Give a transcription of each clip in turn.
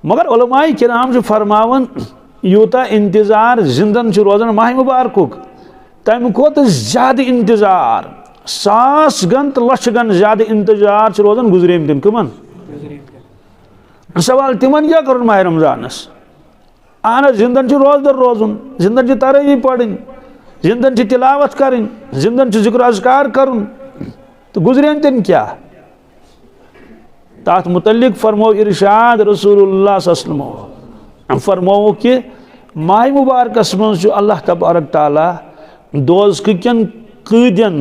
मगर उलमाए किराम फरमावन यूता इंतजार जिंदन रोजान माह मुबारकुक तम खोत ज्यादा इंतजार सास गन तो लक्ष गन ज्यादा इंतजार रोजान गुजरेम दिन कमन सवाल तिमन क्या कर माह रमजानस आन जिंदन रोजदर रोजुन जिंदन तरावी पढ़ जिंदन तिलावत कर जिंदन जिक्र अज़कार कर तो गुजरेन तिन क्या तथ मुतल्लिक फरमो इरशाद रसूलुल्लाह सल्लल्लाहु अलैहि वसल्लम फरमो कि माह मुबारकस मज अल्लाह तबारक ताला दोज़कन कैदियन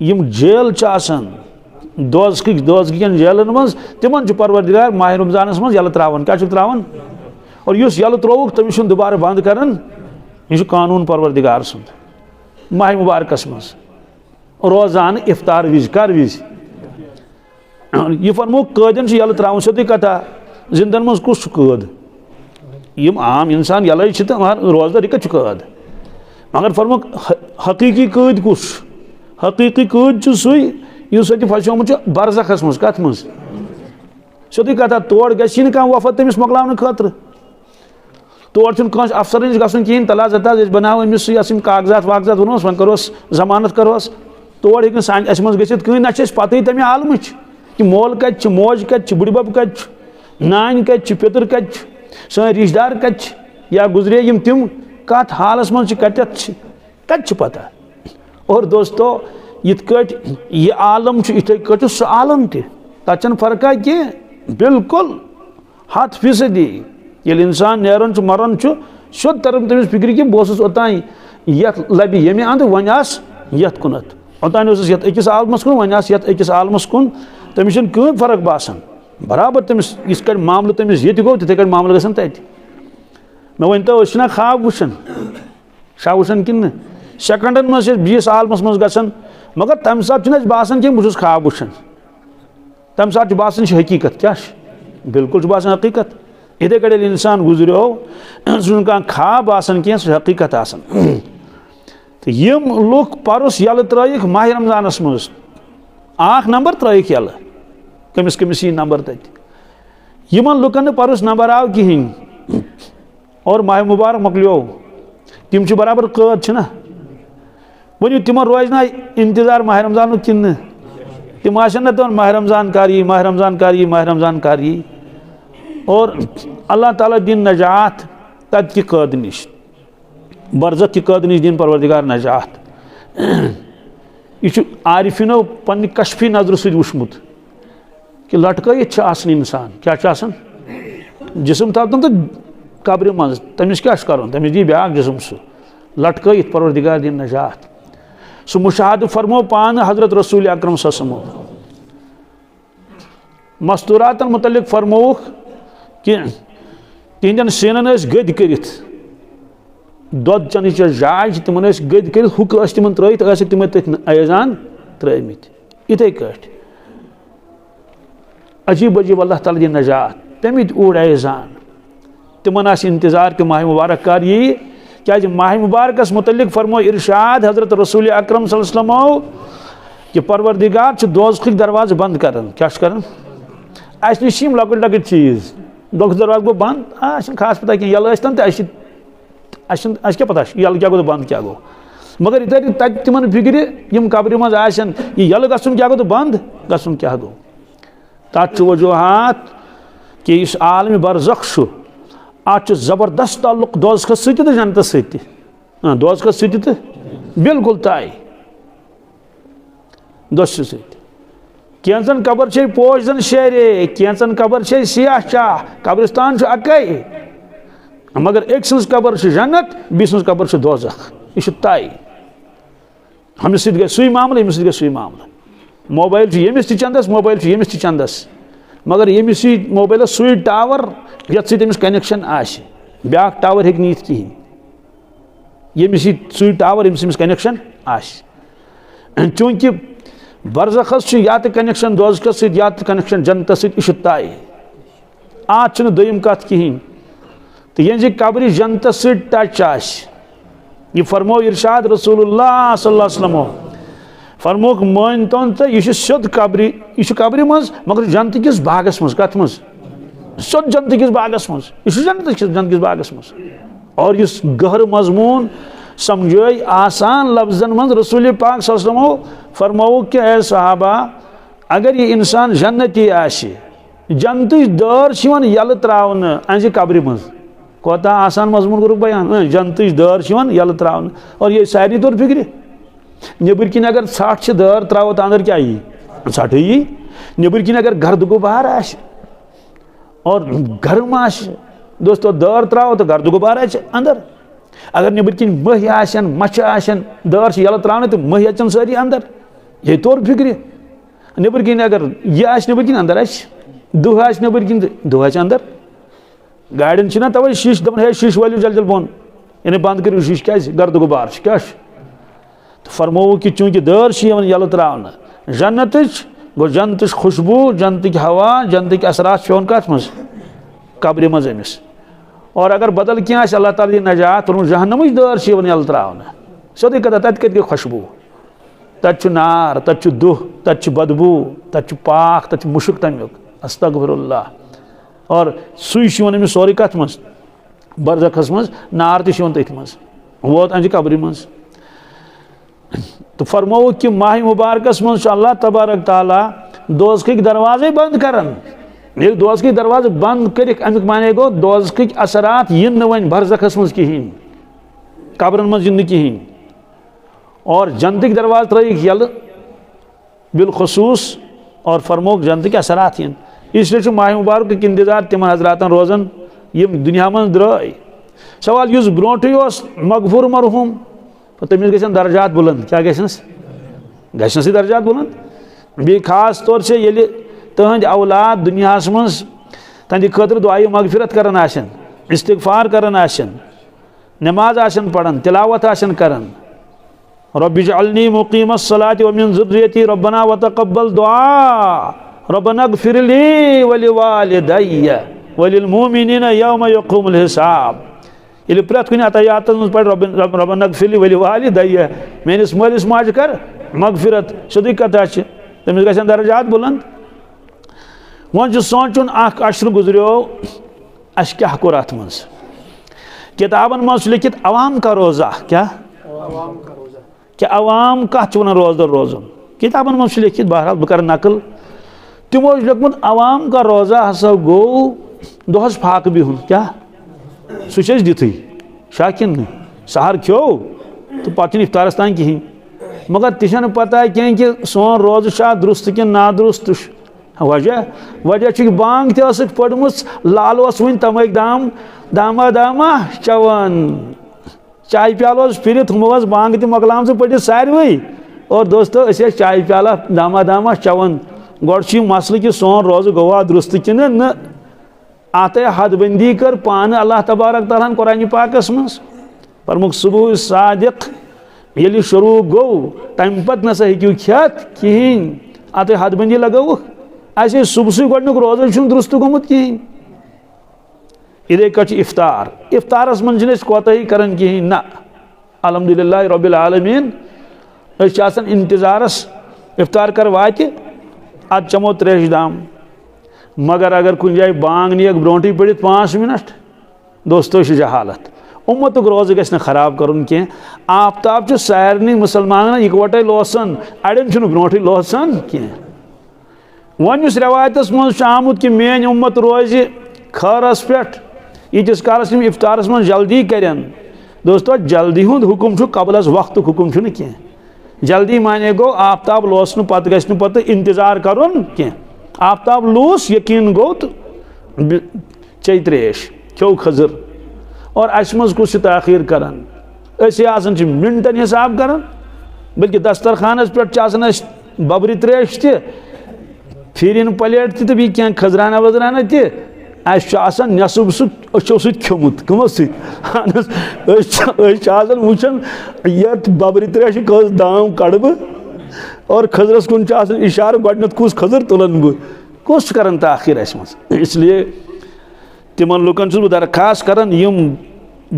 यम जेल दोज़कन जेलन मज तिमन परवरदिगार माह रमजानस मज यल त्रावन क्या त्रावन और युस यल त्रोवुक तमिस दोबारा बंद करन यह कानून परवरदिगार सुंद माह मुबारकस मज रोजान इफ्तार विज कर विज यह फरमो कैदन यल त्रावन सोदी कथा जिंदन मज कुछ कैद यम आम इंसान यल रोजदार यह कैद मगर फरमो हकीकी कैद कुछ हकीकी कैद सुस फसोमुत बरज़खस मज कत मज सोदी कथा तोड़ गि कह वफद तमिस मोकलावन खतर तोड़ अफसर नश गन कहें तलाजा बनाव अमिस कागजात वागजात वनोस वन करोस जमानत करोस तोड़ हे सान मज गत कहीं ना पत तमें आलमच कि मोल कत मोज कत बुड़बब कत नान कत पितर कत सन रिश्तेदार कत या गुजरे यम तिम कत हालस मज कत पता और दोस्तों यह आलम इथे कट सह आलम तन फर्का कह बिल्कुल 100% ये इंसान नेरन मरन सोद तरम तमिस फिक्र कि बस ओतान ये लबि ये अंद वन यथ कुनत ओतान अकिस आलमस कुन वन अकिस आलमस कुन तमिस कहीं फर्क बासान बराबर तमिस इस मामल तमिस ये गो तिथे मामल गसन तत मे वन तो ख्वाब वुचन शा वुचन कि सेकंडन मज बीस आलमस मज गसन मगर तम सात बासान कि बहुत ख्वाब वुचन तम सात बासान हकीकत क्या बिल्कुल बासान हकीकत इथे कड़े इंसान गुजरो सुन ख्वाब आसान कह हकीकत आसान तो यम लुक परस यल त्रयिक माह रमजानस मज आख नंबर त्रयिक यल कमिस कमिस यी नंबर तत यमन लुकन परस नंबर आव कहें और माह मुबारक मकलियो तिम बराबर कैद ना वन तिम रोज ना इंतजार माह रमजान किन तिम ना तम माह रमजान कारी माह रमजान कारी माह रमजान कारी और अल्लाह ताला दिन नजात तद कि कैद नश बरज़त कि कैद नश दिन परवरदिगार नजात यह आरिफिनो पन्ने कशफी नजर सद वुचमुत कि लटकत इंसान क्या जिसम थवन तो कब्र मज तमिस क्या कर तमिस दी ब्या जिसम सह लटकत परवरदिगार दिन नजात सह मुशाहद फरमो पान हजरत रसूल अकरम सल्लल्लाहु अलैहि वसल्लम मस्तूरातन मुतल्लिक फरमोख कि तिहन सीनन गद कर दोद चन जाय तिमन गद कर हुक तिमन त्रत तिम तथ अजान त्रमित इथे कट अजीब अजीब अल्लाह ताला दिन नजात तमित ऊड़ अजान तिमन इंतजार कि माह मुबारक कर यी क्या माह मुबारकस मुतल्लिक फरमो इरशाद हजरत रसूल अकरम सल्लल्लाहु अलैहि वसल्लम कि परवरदिगार दोज़ख दरवाज़ बंद कर क्या कर अस नश लकट लकट चीज़ दोज़ख दरवाज़ गो बंद खास पता कह यल क्या पता यल क्या गो बंद क्या गो मगर इधर तत तिमन फिक्र यम कब्र मज आसन यल गसन क्या गो बंद गसन क्या गो तथ वजूहात कि इस आलम बरज़ख अत जबरदस्त ताल्लुक दोज़ख सत जन्नत सत दोज़ख सत बिल्कुल तय दोस्त सत कैंचन कबर छे पोश जन शेरे कैंचन कबर छे सियाह चाह कब्रिस्तान अकै मगर एक सज कबर जन्नत बीस कबर दोज़ख यह तय हमिस सत गई मामल यमिस सत गई मामल मोबाइल यमिस चंदस मोबाइल यमिस चंदस मगर यमिस मोबाइल सुई टावर ये समिस कनेक्शन ब्या टावर हे नीत कहें यमिस सुई टावर यमिस कनेक्शन चूंकि बरज़खस या तो कनेक्शन दोज़खस सत या तो कनेक्शन जन्नत सत यह तय आज दोयम कत कहें तो ये कब्र जन्नत सत टच यह फरमो इरशाद रसूलुल्लाह सल्लल्लाहु अलैहि वसल्लम फरमोक मान तो यह सिद्ध कब्र यह कब्र मज मगर जन्नत किस बागस मज कत मज सो जन्नत किस बागस मज यह जन्नत किस बागस मज और इस गहर मजमून समझे आसान लफ्जन मज रसूल पाक सल्लल्लाहु अलैहि वसल्लम फरमाओ कि ए सहाबा अगर ये इंसान जन्नती आशे जन्नत दर यल त्रावन अज कब्र मज कोता आसान मजमून कर बयान जन्नत दर यल त्रावन और ये सारी तौर फिक्र नबर किन अगर षठ दर त्रो तो अंदर क्या यी षठ यी नबर किन अगर गर्द गुबार आश और गर्म आश दोस्तों दर त्रो तो गर्द गुबार आ अंदर अगर नबर किन मह आशन मच आशन दर यल त्रावन तो मह अचन सारी अंदर ये तौर फिक्र नबर किन अगर यह आश नबर किन अंदर आश दुह आश नबर किन दुह आश अंदर गाड़िन ना तवे शीश दपन है शीश वाली जल जल बोन इन्हें बंद करो शीश क्या गर्द गुबार क्या तो फरमो कि चूंकि दर यल त्रावन जन्नत गो जन्नत खुशबू जन्नत हवा जन्नत असरात पे कत मज कब्र मज अमिस और अगर बदल क्या अल्लाह ताला दी नजात और जहन्नम दर यल त्रावन सोदी कथा तत कत गई खुशबू तत नार तत दुह तत बदबू तत पाक तत मुशक तमिक अस्तगफिरुल्लाह और सुई अमिस सोरी कत मज बरज़खस मज नार तथ मज वोत अंज कब्र मज तो फरमो कि माह मुबारकस मज अल्लाह तबारक ताला दोज़ख दरवाजे बंद करन ये दोज़ख दरवाजे बंद कर अमिक माने गो दोज़ख असरात इन वन बरज़खस मज कहीं कब्रन मज इन कहीं और जन्नत दरवाज त्रयिक यल बिलखसूस और फरमोक जन्नत असरात इन इसलिए माह मुबारक इंतजार तिम हजरातन रोजन यम दुनिया मन द्राय सवाल युस ब्रोटे मगफूर मरहूम तमिस गन दर्जात बुलंद क्या गस दर्जात बुलंद बे खास तौर से ये तहद औलाद दुनिया मज तहद खतर दुआई मगफिरत करन आशन इस्तिगफार करन आशन नमाज आशन पढ़न तिलावत आशन करन रब्बि जअलनी मुकीमस सलाति व मिन ज़ुर्रियती रब्बना व तक़ब्बल दुआ रब्बना इग़फिर ली व लिवालिदैया व लिलमुमिनीना यौम यक़ूमुल हिसाब ये प्रत कुन अतयात पढ़ रब्बना इग़फिर ली व लिवालिदैया मेनिस मालिस माज कर मगफिरत सदी कथा तमिस गसन दर्जात बुलंद वन सोचुन अशर गुजरियो अस क्या कोर अत मज किताबन मज लिखित अवाम का रोज़ा क्या अवाम कत वन रोजदर रोजन किताबन मज लिखित बहरहाल बह कर नकल तमो लिखमुत अवाम का रोज़ा हसा गो दोहस फाक बिहुन क्या सह दिथु शाकिन सहर खो तो पे इफ्तारस तान कहीं मगर तह पता कह कि सोन रोज़ दुरुस्त कि नादुरुस्त वजह बांग तक पड़म लाल वन तमक दामा दामा चवन चाय प्यालो फिरत हम बांग तक मकलाम से पढ़ सारे और दोस्तों अस चाय प्याला दामा दामा चवन गोड मसल कि सोन रोज़ गोवा दुरुस्त कि न अत हदबंदी कर पान अल्लाह तबारक ताला कुरान पाकस मज फरमुक सुबह सादिक ये शुरू गो तम पत नसा हेकू खेत कहें अत हदबंदी लगो अस सुबह गोडनुक रोज़ा दुरुस्त गोमुत कहें इधे कच इफ्तारस मन कोताही करन कहें ना अल्हम्दुलिल्लाह रब्बिल आलमीन इंतजारस इफ्तार कर वात अद चमो त्रेश दाम मगर अगर कुछ जाए बांग नीक ब्रोटी पढ़ 5 मिनट दोस्तों हालत उम्मतुक रोज़ गस खराब करुन कह आफ्ताब सारे मुसलमान इकवटे लोसन अड़न ब्रोटी लोसन कह वन रवायतस मज आमुत कि मेन उम्मत रोज खरस पे यीतिस कालस इफ्तारस मज जल्दी करन दोस्तों जल्दी हुंद हुकुम कबलस वक्त हुकुम कह जल्दी माने गो आफ्ताब लोसन पत गस पत इंतजार करुन कह आफ्ताब लूस यकीन गो तो चे त्रेश खो खजर और अस मज कुछ ताखीर करान मिनटन हिसाब करान बल्कि दस्तरखानस पे बबरी त्रेश फिर प्लेट तो बी क्या खजराना वजराना नसब सो खोमुत कमो वुचान ये बबरी त्रेश कस दाम कड़ और खजरस कुन इशार गोडनथ कुस खजर तुलन बह कुस कर ताखीर अस इसलिए तिमन लुकन बह दरखास्त करान यम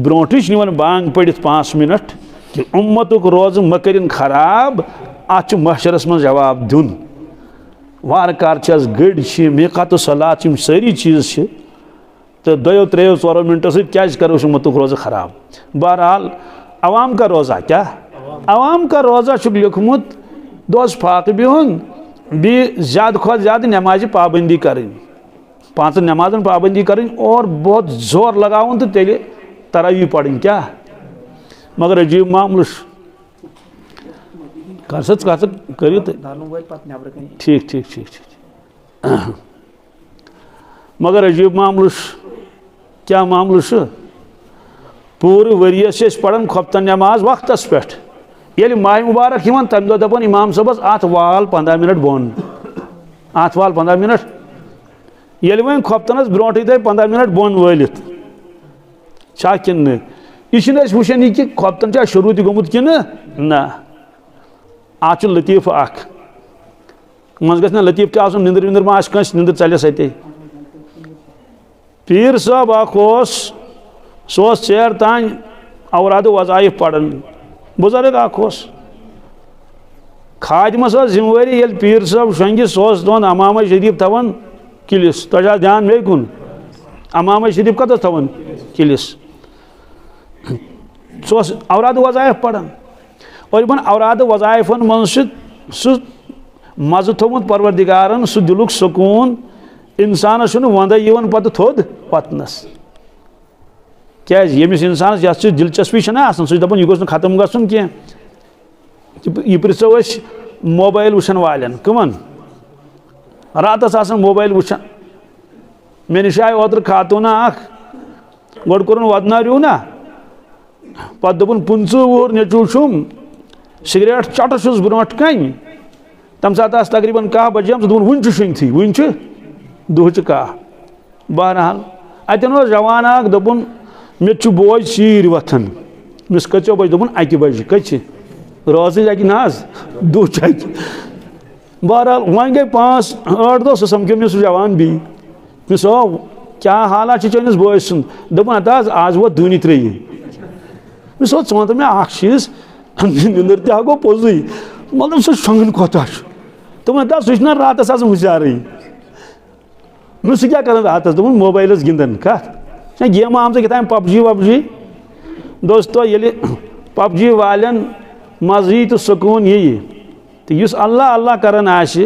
ब्रोटिश बांग पढ़ 5 मिनट कि उम्मतुक रोज़ मकरिन खराब अत महशरस मज जवाब दिन वार कार गड़ मेकात सलात सारी चीज़ तो 2-3-4 मिनटों से क्या करो मुतुक रोज़ा खराब। बहरहाल अवाम का रोज़ा क्या, अवाम का रोज़ा लिखमुत दोस फाक बिहुन बी ज़्यादा खुद ज़्यादा नमाज पाबंदी करें, 5 नमाजन पाबंदी करें और बहुत जोर लगावन तो तेले तरावी पढ़ें क्या। मगर अजीब मामल करियो तो ठीक ठीक ठीक ठीक। मगर अजीब मामल क्या मामल पूरे वरियस पढ़ान खफ्तन नमाज वक्तस पे ये माह मुबारक तम दो दपान इमाम सबस अत वाल 15 मिनट बोन, अत वाल 15 मिनट ये वो खफ्तनस ब्रोटे थे 15 मिनट बोन वलित किन यह वुचान कि खफ्तन शुरू तोमुत कि ना अत लतीफ़ अख मज गस लतीफ़ ते निंदर विंदर मा कंस निंदर चलस अते। पीर साहब अख सह चेर तान औराद वज़ाइफ पढ़न, बुजुर्ग अख खादिमस जिम्मेवारी ये पीर साहब शंगि सह दोन अमामा शरीफ थवान किलिस, तुझा ध्यान मे कुन अमामा शरीफ कत थवान किलिस, सह औराद वज़ाइफ पढ़न और इन औराद वज़ाइफन मन सह मज़ थोमुत परवरदिगारन सह दिलुक सुकून इंसानस वंद पे थोद पतनस क्या यमिस इंसानस ये दिलचस्पी सह दपान यह गोस खत्म गसन कह यह पृछो मोबाइल वुचान वालन कमन रातस मोबाइल वुचान। मे निश आय ओतर खातूना अख गोड़ कोरन वदनारियो ना पत दोपन 15 वुहर नेचू छुम सिगरेट चटस ब्रोट कन तम सात तकरीबन 10 बजे दोपन वन शंगथी वन दुह 10। बहरहाल अतन जवान अख दोपन मे बोय सीर वथन मिस कचो बज दोपन 1 बजे कच रोज नाज दुह चक। बहरहाल वन गई 5-8 दह सह समक्यो मे जवान बी मिस क्या हालात चनिस बोय सुन दोपन अत आज वो दूनी 3 मिस वन तो मे अख चीज निंदर तह गो पोजु मतलब सह शंगन कोता दोपन अत सह रातस हुशार मैं क्या कर रातस दोपन मोबाइल गिंदन कत गेम आम गितान पबजी वबजी। दोस्तों ये पबजी वालन मज़ी तो सुकून यही तो इस अल्लाह अल्लाह करन आशि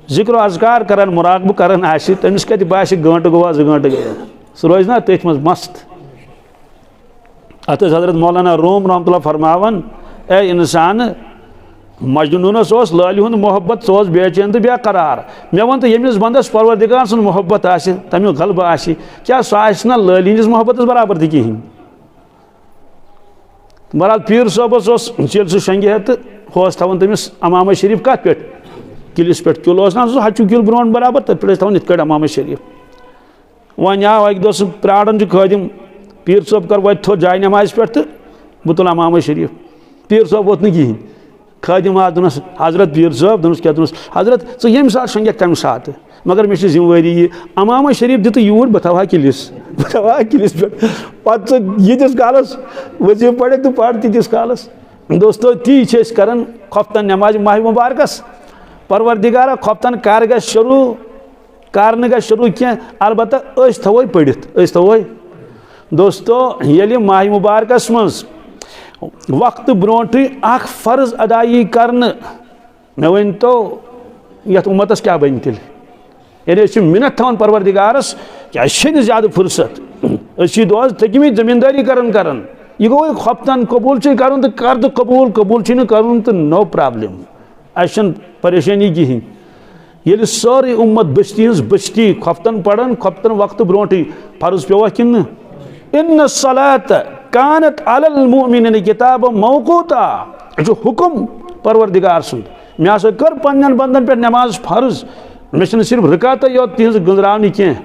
जिक्र अज़कार करन मुराकब करन आशि तमिस कत बाशि घंटे गोवा 2 घंटे गए सह रोज ना तथ मज मस्त। अत हजरत मौलाना रूम रहमतुल्लाह फरमावन ए इंसान मजनूनस लाल हुंद मोहब्बत सह बेचैन तो बेकरार मे वन तो यमिस बंदस परवरदिगार सुन मोहब्बत आशि तमिक गलब आशि क्या सह आशि ना लाल हिंदिस मोहब्बत बराबर तह कहें। बहरहाल पीर साहबस ये सह शंगि हे तो थवान तमिस अमामा शरीफ कत पे किलिस पे किलो ना 1 किलो ब्रो बराबर तथ पे थवान इत अमामा शरीफ। वन आव अक दह प्राड़न खदिम पीर साहब कर वत थो जाय नमाज पे तो बह तुल अमामा शरीफ। पीर साहब वोत न कहें खदिम आ दोनस हजरत पीर साहब दोनस क्या दोनस हजरत यम सात शंगक तम सात मगर मे जिम्मेवारी ये अमामा शरीफ दित यूर बह थवा किलिस पे पे यीतिस कालस वजीफ पढ़े तो पढ़ तीस कालस। दोस्तों ती कर खफ्तन नमाज माह मुबारकस परवरदिगारा खफ्तन कर ग शुरू कर ग शुरू क्या अलबत्ता थवो पढ़ित थवो। दोस्तों ये माह मुबारकस मज वक्त ब्रोट अख फर्ज अदायी करन मे वन तो ये उम्मतस क्या बन तेल ये मिनत थवान परवरदिगारस क्या ज्यादा फुर्सत तकमी जमींदारी करन यह गो खफ्तन कबूल कर तो कर तो कबूल कर तो नो प्रॉब्लम अन परेशानी कहें ये सारी उम्मत बस्ती बस्ती खफ्तन पढ़न खफ्तन वक्त ब्रोट फर्ज पेवा कि इन सलात कानत अलल मुमिनीन किताब मौकूता जो हुक्म परवरदिगार सुन मे हसा कर पन्न बंदन पे नमाज फर्ज मे सिर्फ रकात योत तिज गुजरावनी कह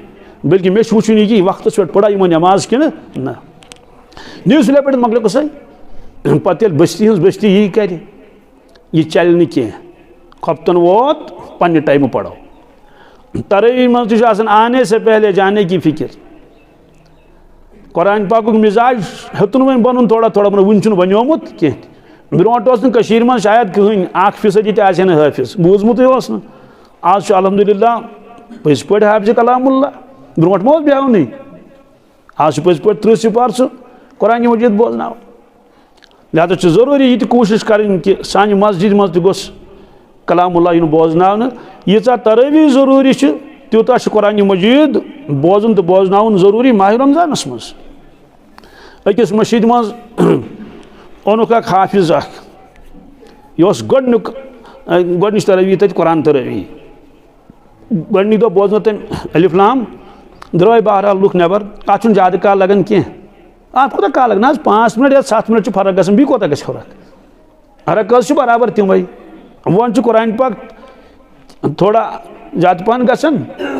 बल्कि मे वुचन कि वक्त पे पढ़ा यमो नमाज कि ना न्यूज़ पे मकल कस पे बस्ती बस्ती यही कर यह चल न कह खफ्तन वोत पन्ने टाइम पढ़ो तरावी मज आने से पहले जाने की फिक्र कुरान पाक मिजाज हेतुन वन बन थोड़ा थोड़ा वन बनोमुत कह ब्रोट मन शायद कहीं 1% ते हाफिज बूजमुत आज अल्हम्दुलिल्लाह पज पे हाफिज कलामुल्लाह ब्रोट मो बेवन आज पज पे 30 सिपार कुरान मजीद बोजना लिहाजा जरूरी ये कोशिश करें कि सान मस्जिद मज तोस कलामुल्लाह बोजना यीचा तरावी जरूरी तूता कुरान मजीद बोजन तो बोजना जरूरी माह रमजानस मज अकिस मस्जिद मज ओनुक हाफिज यह गोडनिच तरावी तत कुरान तरावी गोडनिक दो बोजन तम अलिफ लाम द्राय बहरहाल लुक नबर अत ज्यादा काल लगन कह अत कोता काल लगन 5 मिनट या 7 मिनट फर्क गसन बी कोता गस फर्क बराबर तमें वन कुरान पाक थोड़ा ज्यादा पहन गसन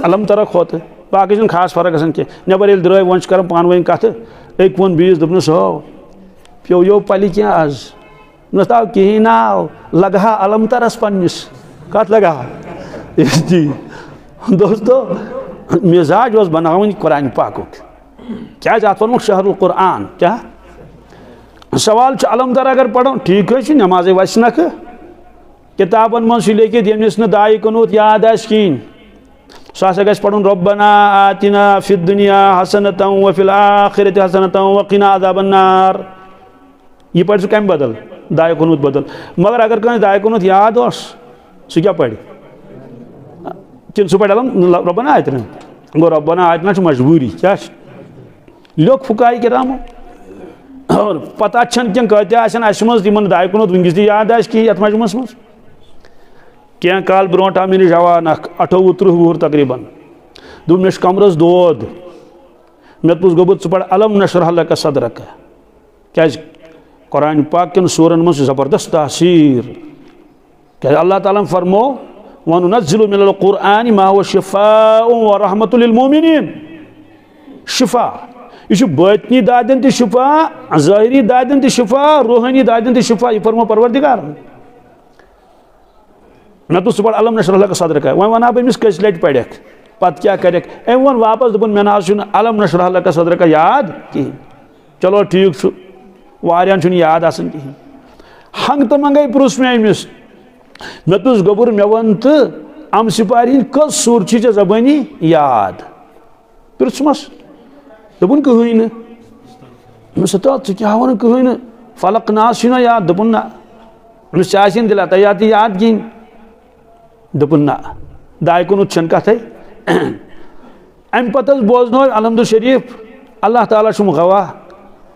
अलम तरा खोत बाकी खास फर्क गसन कह नबर ये द्राय वन कर पान वन कत एक वन बीस दोपनस हो प्यो यो पलि क्या आज नाव कहीं नाव लगा अलम तरस पन्निस कत लगा जी दोस्तों मिजाज बनावन कुरान पाक क्या अत वोनमुख शहरुल कुरान क्या सवाल अलम तर अगर पढ़ो ठीक है नमाज वस नख किताबन मज लिखित यमिस न दाय कुनूत याद कहीं सह गस पढ़ुन रब्बना आतिना फिद दुनिया हसनतम व फिल आखिरति हसनतम व क़िना अज़ाबन्नार यह पढ़ कम बदल दाय कुनूत बदल मगर अगर कह दाय कुनूत याद सह क्या पढ़ सह पढ़ रब्बना आतिना गो रब्बना आतिना मजबूरी क्या लोक फुकाई किरामो और पता कह कत तिमन दाय कुनूत वनस याद कहीं ये मजमुस मज क्या काल ब्रो आव मे जवान 28-30 वुहर तकरीबन दोप मे कमरस दोद मे पुस गोबुत पढ़ अलम नशरह लक सदरक क्या कुरान पाक कन सूरन मज जबरदस्त तासीर क्या अल्लाह ताला फरमो वनुनज़्ज़िलु मिनल कुरआनि मा हुवा शिफ़ाउन व रहमतुल लिल मोमिनीन शिफा यह बातनी दादन त शिफा ज़ाहिरी दादन त शिफा रूहानी दादन त शिफा यह फरमो परवरदिगार मे तो पढ़ अलम नशरह लक सदरक वह वना बस कस लट पढ़ पत क्या कर वन वापस दोपन मे ना अलम नशरह लक सदरक याद कहीं चलो ठीक वारियान याद आसान कहीं हंग तो मंगई पुरुष मे अमिस मे तुस गोबुर मे वन तो अम सिपारी कस सूर चे जबानी याद पुरसमस दोपन कहीं तो क्या वन कहीं फलक नास याद दोपन ना अमिस दिल तयात याद कहीं दोपन ना दाय कुनूत छन कथ अम पत बोजनो अलहमदुल शरीफ अल्लाह ताला गवाह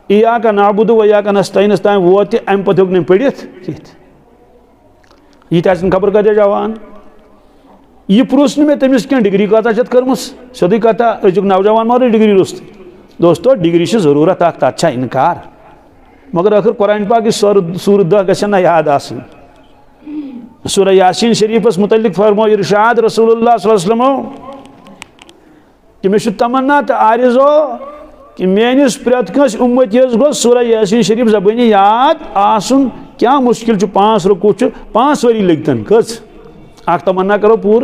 इय्याका नअबुदु व इय्याका नस्तईन तान वोत अम पत हेक पढ़ित कह खबर कत जवान यह पुरुष मे तमिस क्या डिग्री कत कर्मस सोदी कथा अजुक नौजवान मार डिग्री रुस्त दोस्तों डिग्री जरूरत तथा इनकार मगर आखिर कुरान पाक सूर 10 गसन याद आसन सूरह यासीन शरीफस मुतल्लिक फरमो इरशाद रसूलुल्लाह सल्लल्लाहु अलैहि वसल्लम कि मे तमन्ना तो आरिज़ो कि मेनिस प्रेत कस उम्मतीस गो सूरह यासीन शरीफ जबानी याद आसन क्या मुश्किल 5 रुकू 5 वरी लगतन कस अख तमन्ना करो पूर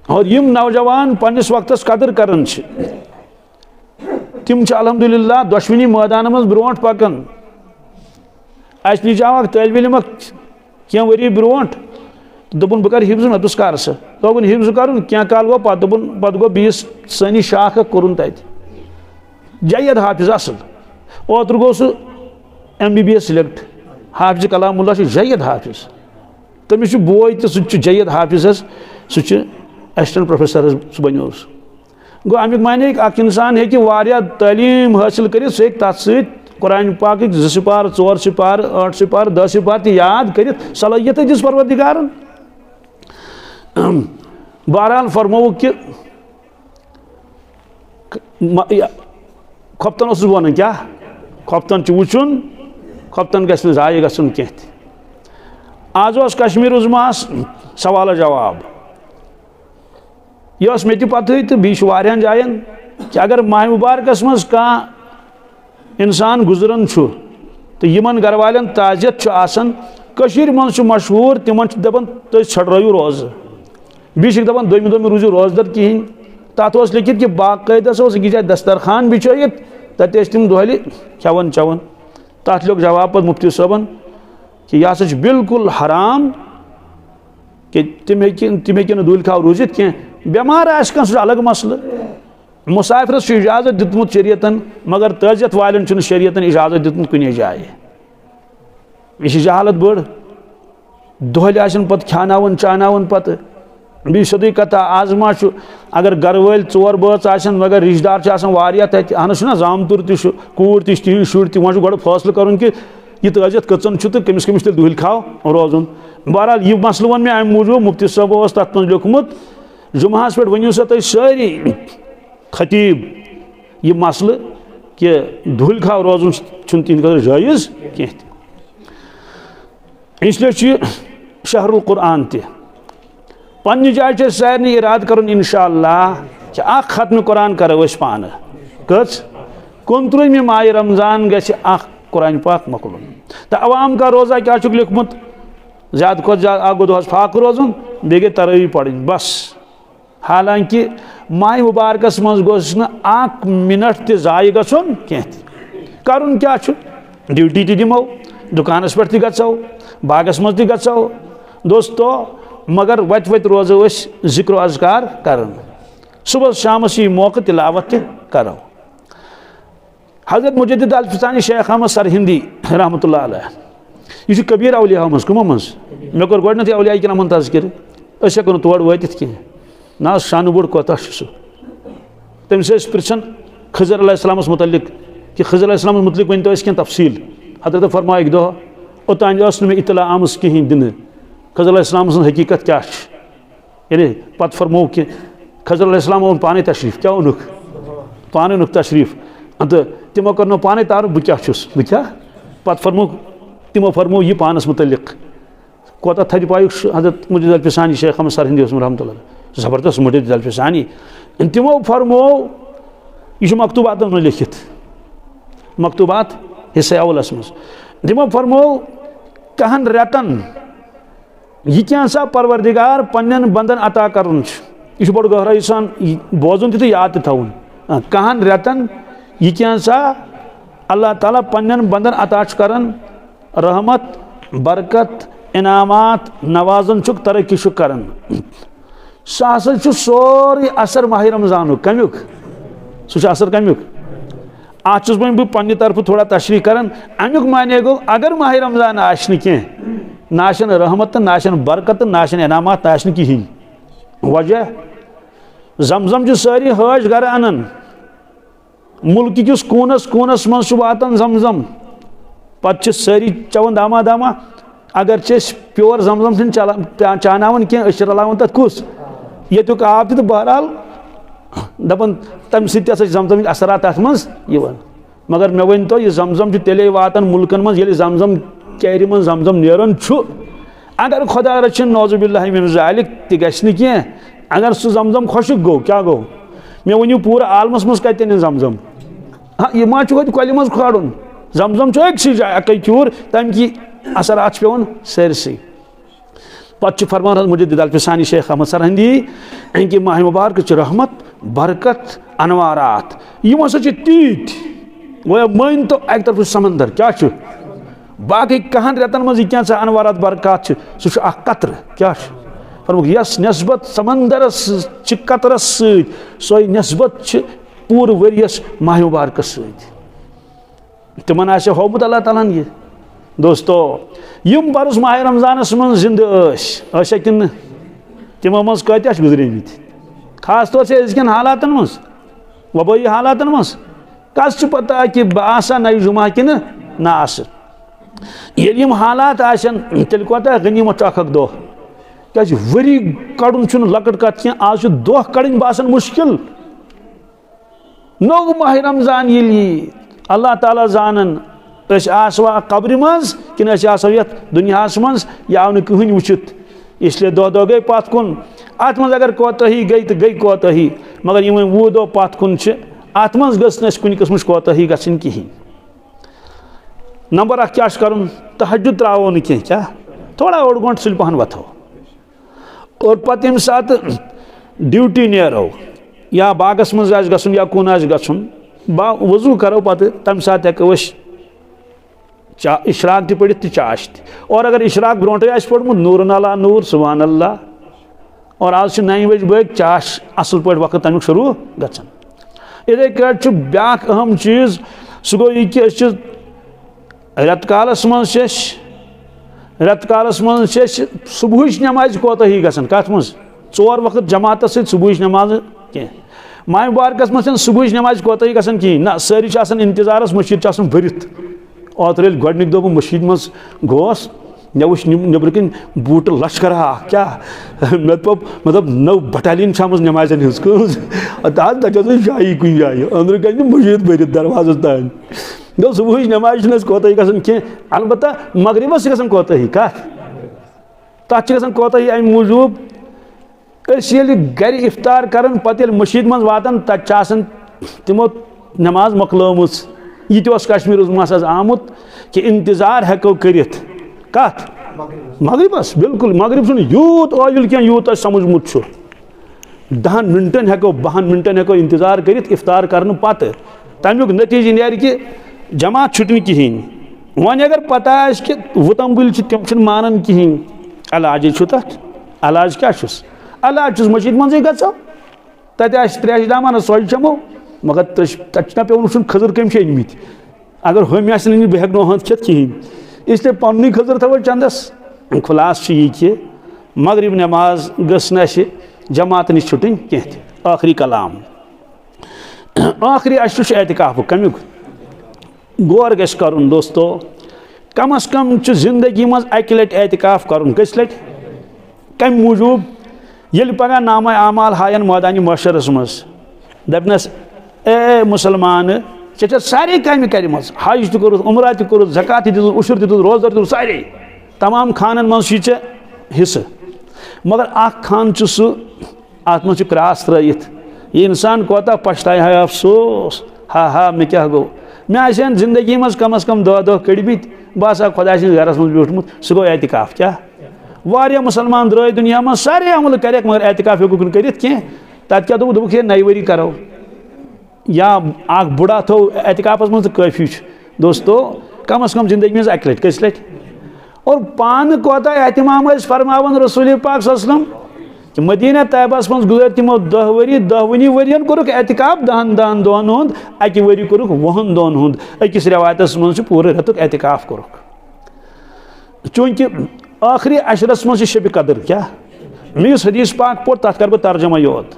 और यम नौजवान पन्निस वक्तस कदर करन तिम अल्हम्दुलिल्लाह दुश्मनी मैदान मज ब्रोट पकन अस निश आव तालिब इल्म क्या वरी ब्रोट दोपन बह कर हिफ्ज नतुस कर सह लोगन हिफ्ज कर क्या काल गो पत गो बीस सनी शाख कोरुन तत जयद हाफिज असल ओतर गो सह MBBS सिलेक्ट हाफिज कलामुल्लाह जयद हाफिज तमिस बोय तो सह जयद हाफिज सह असिस्टेंट प्रोफेसर बनो गो अमुक माने इंसान हे तालीम हासिल कर तथ कुरान पाक 2 सिपार 4 सिपार 8 सिपार 10 सिपार तो याद कर सलाहियत दिस परवरदिगारन बहरहाल फरमो कि खपतन वन क्या खपतन वुचुन खपतन गस जाय गसन कह आज कश्मीर उजमास सवाल जवाब यह मे पत तो बीच वारियान जायन कि अगर माह मुबारकस मज कह इंसान गुजरन तो यमन घर वालन ताजियत आसन मज मशहूर तिमन दपान तुम छड़ो रोज बीच दपान दोम रूजू रोजदर कहीं तथ लिखित कि बाकायदस जाए दस्तरखान बिछित तत तम दोहली खेवन चवन तथ लोग जवाब पे मुफ्ती साहबन कि यह हसा बिल्कुल हराम कि तिम हे दूल खाव रूजित कह बेमार आस अलग मसल मुसाफिरस इजाजत दितमुत शरीयतन मगर तजियत वालन चुन शरीयतन इजाजत दितमुत कुने जाए यह जहालत बड़ दोहल आसन पत खानावन चानावन पत बी सदी कथा आज मा अगर घर वाल 4 बच आसन मगर रिश्तेदार वारिया तत अहन जामतुर तूर ती शुर ती वह गो फैसल कर कि यह तजियत कचन तो कमिस कमिस तेल दुहल खाव रोजुन बहरहाल यह मसल वन मे अम मूजूब मुफ्ती साहब तथ मज लिखमुत जुमास पे वनो सा तुम सारी खतीब यह मसल कि दुहल खाव रोजुन तिहद खतर जायज़ कह इसलिए शहरुल कुरान तह पन्ने जाए सारे इराद कर इंशाअल्लाह खत्म कुरान करो पान कच 29 माह रमजान गि कुरान पाक मकलुन तो अवाम का रोज़ा क्या लिखमुत ज़्यादा खुद ज़्यादा आगो दोहस फाक रोजुन बे गई तरावी पढ़ बस हालांकि माह मुबारकस मज गोस मिनट ते ज़ाय गछुन करुन क्या ड्यूटी ती दिमो दुकानस पे गो बागस मज गो दोस्तों मगर वत वत रोजो जिक्र अजकार कर सुबह शाम यह मौका तिलावत करो हजरत मुजद्दिद अल-फ़सानी शेख अहमद सरहिंदी रहमतुल्लाह अलैह यह कबीर औलिया मज कमो मज मे कोर गोडनथ औलिया किरामन तज़किर अस हेको तोड़ वातित कह ना शान बोड़ कोता सह तमिस पृछन खजर अलैहिस्सलामस मुतल्लिक कि खजर अलैहिस्सलामस मुतल्लिक वन तो कह तफसील हजरत फरमा एक दह ओतान मे इतला आमस कहीं दिन खजर अलैहिस्सलाम हकीकत क्या यानी पत फरमो कि खजर अलैहिस्सलाम ओन पाने तशरीफ क्या ओनुक पाने ओनुक तशरीफ तो तिमो कर पाने तार बह क्या पत फरमो तिमो फरमो यह पानस मुतल्लिक कोता थद पायुक हजरत मुजद्दिद अल-फ़सानी शेख अहमद सरहिंदी रहमतुल्लाह ज़बरदस्त मुजद्दिद अल-फ़सानी तिमो फरमो यह मकतूबात में लिखित मकतूबात हिस्सा अवलस मज तिमो फरमो कहन रेतन यह क्या सा परवरदिगार पन्न बंदन अता कर यह बड़ गहराई सान बोजुन तो याद थवन कहन रेतन यह क्या सा अल्लाह ताला पन्न बंदन अता करन रहमत बरकत इनामात नवाजन तरक्की करन सह सोरे असर माह रमजान कमुक सह असर कमुक अत बह पन्ने तरफ थोड़ा तशरीह करन अमुक माने गो अगर माह रमजान आशन कह नाशन रहमत नाशन बरकत नाशन इनामात नाशन कहीं वजह जमजम सारी हज गर अनन मुल्क किस कूनस कूनस मज वातान जमजम पत सारी चवन दामा दामा अगर प्योर जमजम चानावन कह रलावन तथ कुस युक आब तो बहरहाल दपन तम जमजम असरात अत मज मगर मे वन तो यह जमजम तेले वातान मुल्कन मज ये जमजम कैरी मन जमजम नेरन अगर खुदा रचिन नौजुबिल्लाहि मिन ज़ालिक तह गि कह अगर सह जमजम खुशक गो क्या गो मे वनु पूरा आलमस मज कतन जमजम हाँ यह मा कल मज खाड़न जमजम अक्सी जाए अक चूर तम की असरात पेवन सरसै पे फरमान मुजद्दिद अल-फ़सानी शेख अहमद सरहिंदी कि माह मुबारक रहमत बरकत अनवारात यम हसा तीत वो मान तो अक तरफ समंदर क्या बाकी कहन रेतन मज क्या अनवारात बरकत सह कतर क्या फरमुक यस नस्बत समंदरस कतरस सो नस्बत पूर वरियस माह मुबारकस तिमन होमुत अल्लाह ताला यह दोस्तों यम बरस माह रमजानस मन जिंद कि तिमो मज कत गुजरेमित खास तौर से अजकन हालातन मज वबई हालातन मज कस पता कि बह आसा नई जुमा कि ना आस ये हालात आसन तेल कोता गनीमत अख दह क्या वरी कड़न लकट कत कह आज दह कड़न बासन मुश्किल नौ माह रमजान ये अल्लाह ताला जानन आसवा कब्र मज कि ये दुनिया मज यह आव कहन वुचित इसलिए दह दह गई पत कुन अत मज अगर कोताही गई तो गई कोताही मगर यम 20 दह पत कुन अत मज गस कुन किस्म कोताही गन कहीं नंबर 1 क्या कर तहज्जुद त्रो न क्या थोड़ा ओड गंट सुल पहन वथो और पत यम सात ड्यूटी नेरो या बागस मज गन या कुन गन वजू करो पत तम सात हेको इशराक ति पढ़ित चाश और अगर इशराक ब्रोटे पढ़मुत नूर अला नूर सुभान अल्लाह और आज 9 बजे बग चाश असल पे वक्त तमिक शुरू गन इधे कट ब्या अहम चीज सह गो यह कि रेत कालस मन सुबह नमाज कोताही गसन कत मज 4 वक्त जमात सुबह नमाज कह माह मुबारकस मज सुबह नमाज कोताही गसन कहीं ना सारी इंतजारस मस्जिद भरित ओतर गोडनिक दो मस्जिद मज गोस मे वो नबर कन बूट लश्कर क्या मतलब 9 बटालियन नमाजन हज जाई कुछ जाए अंदर कन मस्जिद भरित दरवाज तान गो सुबह नमाज कोताही गसन कह अलबत्ता मगरिबस कोताही कत तथ कोताही अमि मूजूब गर इफ्तार करन पत मस्जिद मज वातन तत तिमो नमाज मकलम यह कश्मीर मस आमुत कि इंतजार हेको करित कत मगरिबस बिल्कुल मगरिब यूत आयल क्या यूत समझमुत 10 मिनटन हेको 12 मिनटन हेको इंतजार करित इफ्तार करने पत तमुक नतीज नेर कि जमात छुटन कहें वन अगर पता कि वतंबुल तम मानन कहें अलाज तथ अलाज क्या अलाज मस्जिद मज गो तत त्रेश दामान सोज चमो मगर तथा पे वो खजर कम अनमित अगर हम बह हेको हंत खेत कहें इसलिए पन्नी खजर थो चंदस खुलास यह कि मगरिब नमाज गस जमात नश छुटन कह आखिरी कलाम आखिरी अशर एहतिकाफ कमुक गौर गस करुन दोस्तों कम अज कम जिंदगी मज अकि लट एहतिकाफ करुन कस लट कम मूजूब ये पगह नाम आमाल हायन मैदान महशरस मज दपनस ए मुसलमान चे सारे कम करम हज तुर उमरा तुर ज़कात तुर उशर तुर रोज़दर तुर सारे तमाम खानन मज हिस्से मगर अख खान अत मज क्रास त्रयित यह इंसान कोता पछताय है अफसोस हा मे क्या गो मे आन जिंदगी मज कम 2 कड़मित बह खुदा गरस मज बैठमुत सह गो एहतिकाफ क्या वारिया मुसलमान द्राय दुनिया में सारे अमल कर मगर एहतिकाफ हेकुक कर तत क्या दोपक नई वरी करो या आख बुढ़ा थो एहतिकाफस मज काफी दोस्तों कम अज कम जिंदगी में अकि लट कस लट और पान कोता एहतमाम फरमावन रसूल पाक सल्लम कि मदीना तैयबास मज गुजर तमो 10 वरी 10 वरियन कोरुक एहतिकाफ 10 दोहन हुंद अकि वरी कोरुक 20 दोहन हुंद अकिस रिवायतस मज पूरे रतुक एहतिकाफ कोरुक चूंकि आखिरी अशरस मज शब कदर क्या मिस हदीस पाक पोर तथ कर बह तर्जमा योत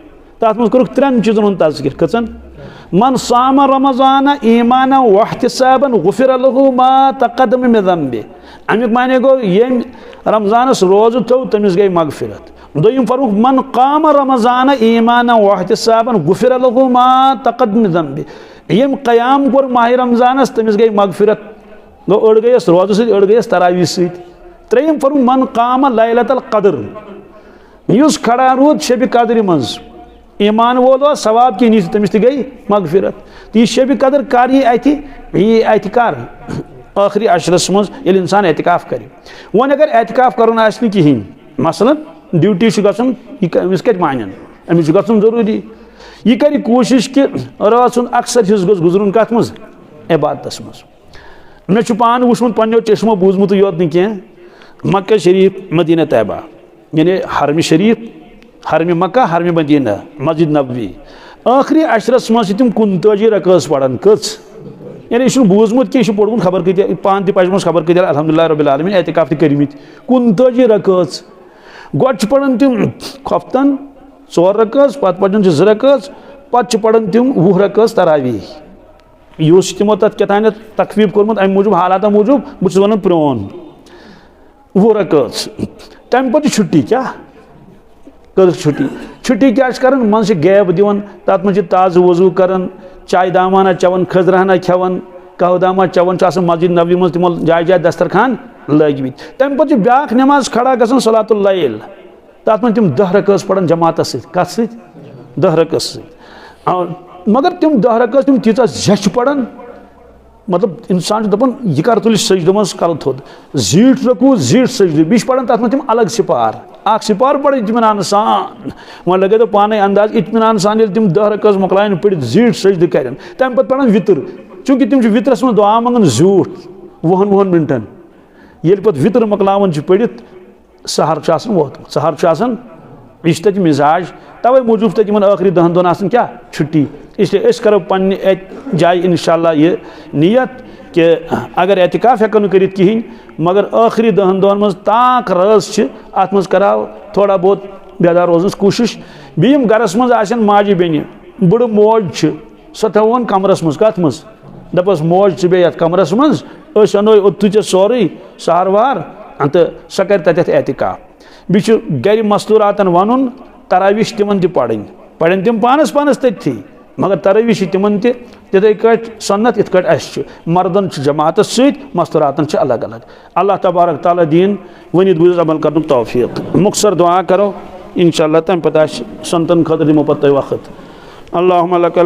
तथ मज कोरुक 3 चीजन हुंद तज़किर कचन मन साम रमज़ान ईमान वहतिसाबन गुफिर लहु मा तक़द्दम मिन ज़ंबि अमिक माने गो ये रमज़ानस रोज़ थो तमिस गई मगफिरत दोयम फरमुक मन काम रमज़ान ईमान वहतिसाबन गुफिर लहु मा तक़द्दम मिन ज़ंबि यम क़याम कोर माह रमज़ानस तमिस गई मगफिरत गो अड़ गयस रोज़ सि अड़ गयस तरावी सि त्रेयम फरमुक मन काम लैलतल क़द्र युस खड़ा रूद शब कद्र मज ईमान वोल सवाब की नीच तमिस गई मगफिरत तो यह शब कदर कर यह अत कर आखिरी अशरस मज ये इंसान एहतिकाफ कर वन अगर एहतिकाफ कर कहें मसलन ड्यूटी गसन अमिस कत मानन अमिस गसन जरूरी यह कर कोशिश कि रात सुन अक्सर हिस्स गोस गुजरुन कत मज इबादतस मज मे पान वुचमुत पन्नो चश्मो बूजमुत योत न कह मक्का शरीफ मदीना तैयबा यानी हरम शरीफ हरम मक्का हरम मदीना मस्जिद नबवी आखिरी अशरस मज तम 39 रकात पढ़ान कच यानी यह बूजमुत कि पोर्मुत खबर कत पान तज खबर कत अल्हम्दुलिल्लाह रब्बिल आलमीन एहतिकाफ कर्मित 39 रकात गोड पढ़ान तम खफ्तन 4 रकात पत पढ़न 2 रकात पत पढ़ान तम 20 रकात तरावी यह तमो तथ क्या तखफीफ कोर्मुत अमि मूजूब हालात मूजूब बहुत वन प्रोन 20 रकात तम पे छुट्टी क्या कर छुट्टी क्या कर मन से गैप दिवन तथ मज ताज़ वजू कर चाय दामाना चवन खजराना खेवन कह दामा चवन मस्जिद नबी मज तमो जाय जाय दस्तरखान लगित तम पे ब्या नमाज खड़ा गसन सलातुल लैल तथ मज तम 10 रकात पढ़न जमात कत 10 रकात मगर तम 10 रकात तम तीचा जश पढ़न मतलब इंसान दपान यह कर तुल सजद मज कल थोद जीठ रकू जीठ सजद बीच पढ़न तथ तम अलग सिपार आख सिपार पढ़ इत्मीनान सान वह लगे तो पाने अंदाज इत्मीनान सान तम 10 रकात मकलायन पढ़ जीठ सजद कर तम पे पढ़न वितर चूंकि तम वित्रस में दुआ मंगन झूठ 20 मिनटन ये पे वितर मकलावन पढ़ सहर वोत सहर यह तक मिजाज तवे मूजूब तक आखिरी 10 दिन क्या छुट्टी इसलिए करो पन्ने जाए इंशाअल्लाह ये नियत कि अगर एतिकाफ हेकन करित कहीं मगर आखिरी 10 दोहन मज ताक रस अत मज कराव थोड़ा बहुत बेदार रोजन कोशिश बीम गरस मज आसन माजि बेनि बुड़ मोज सो थवन कमरस मज कत मज दपस मोज बे यत कमरस मज अनो ओत्तु चे सोरे सहरवार तो सह कर तथ एतिकाफ बिच गर मस्तूरातन वन तराविश तिमन ति पढ़न तिम पानस पानस तथी मगर तराविश तिमन तिथे कट सन्नत इत कट मर्दन जमात सत मस्तूरातन अलग अलग अल्लाह तबारक ताला दीन वनित बुझ अमल कर तौफीक मुख्सर दुआ करो इंशाअल्लाह तम पता संतन खतर दिमो पत वक्त अल्लाहुम्मा लकल